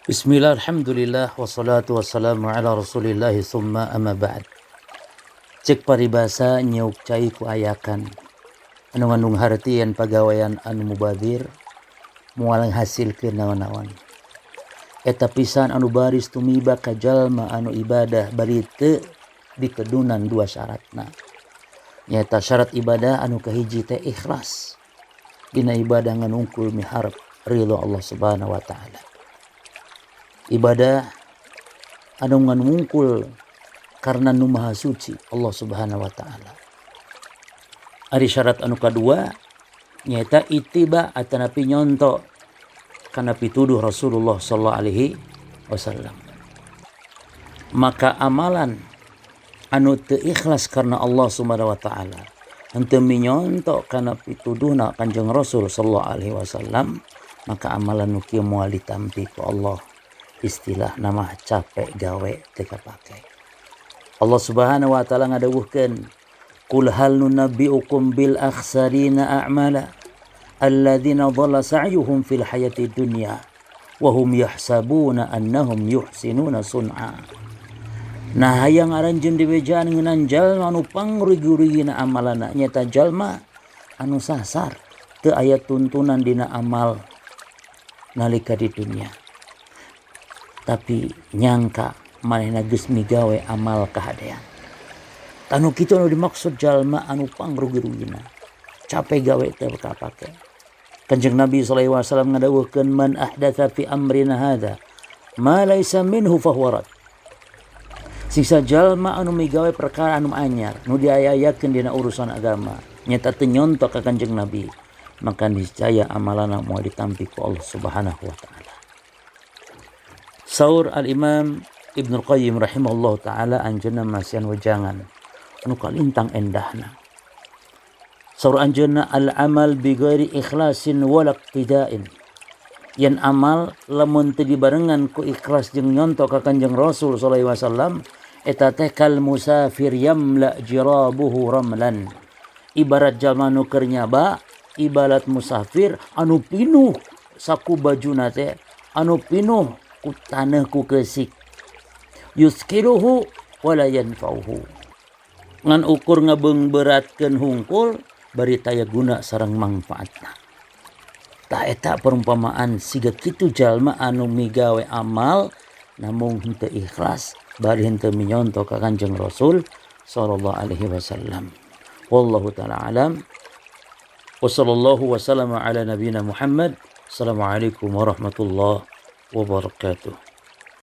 Bismillah, alhamdulillah, wassalatu wassalamu ala rasulillah, summa amma ba'd. Cek paribasa nyauk cai ku ayakan. Anu ngandung hartian pagawayan anu mubadir, mualang hasil ke naon-naon. Eta pisan anu baris tumiba ka jalma anu ibadah bari teu dikedunan dua syaratna. Nyata syarat ibadah anu kahiji teh ikhlas. Dina ibadah nganungkul miharep ridho Allah Subhanahu wa taala. Ibadah anu nganungkul karena nu maha suci Allah Subhanahu wa taala. Ari syarat anu kadua nyaeta ittiba atanapi nyonto kana pituduh Rasulullah sallallahu alaihi wasallam. Maka amalan anu teu ikhlas karena Allah Subhanahu wa taala, henteu minyonto kana pituduhna Kanjeng Rasul sallallahu alaihi wasallam, maka amalan nu kieu moal ditampi ku Allah. Istilah nama capek gawe teu kapake. Allah Subhanahu wa taala ngadawuhkeun, qul hal nunabbiukum bil akhsarina a'mala alladzina dhalla sa'yuhum fil hayati dunya wa hum yahsabuna annahum yuhsinuna sun'a. Nah hayang aranjeun dibejaan ngeunaan jalma anu pangrugi-rugina amalana, nyata jalma anu sasar teu aya tuntunan dina amal nalika di dunia, tapi nyangka manehna geus migawe amal kahadean. Anu kitu anu dimaksud jalma anu pangrugi-rugina, capek gawe teu kapake. Kanjeng Nabi sallallahu alaihi wasallam ngadawuhkeun, man ahdatsa fi amrina hadza ma laysa minhu fahuwa rad. Sisa jalma anu migawe perkara anu anyar nu diayayakeun dina urusan agama, nyata teu nyontok ka Kanjeng Nabi, maka niscaya amalana moal ditampi ku Allah Subhanahu wa taala. Saur al-Imam Ibnu Qayyim rahimahullah ta'ala anjeunna masian wejangan anu kalintang endahna. Saur anjeunna al-amal bi ghairi ikhlasin wala iqtida'in. Yen amal lamun teu dibarengan ku ikhlas jeung nyonto ka Kanjeng Rasul sallallahu alaihi wasallam, eta teh kal musafir yamla jirabuhu ramlan. Ibarat jalma nu keur nyaba, ibarat musafir anu pinuh saku bajuna teh, anu pinuh ku taneuh ku keusik. Yuskiruhu wala yanfa'uhu. Ngan ukur ngabeungberatkeun hungkul bari taya guna sareng mangfaatna. Tah eta perumpamaan siga kitu jalma anu migawe amal namun henteu ikhlas bari henteu minyonto ka Kanjeng Rasul sallallahu alaihi wasallam. Wallahu taala alam. Wa sallallahu wa sallama ala nabiyyina Muhammad. Assalamualaikum warahmatullahi wabarakatuh.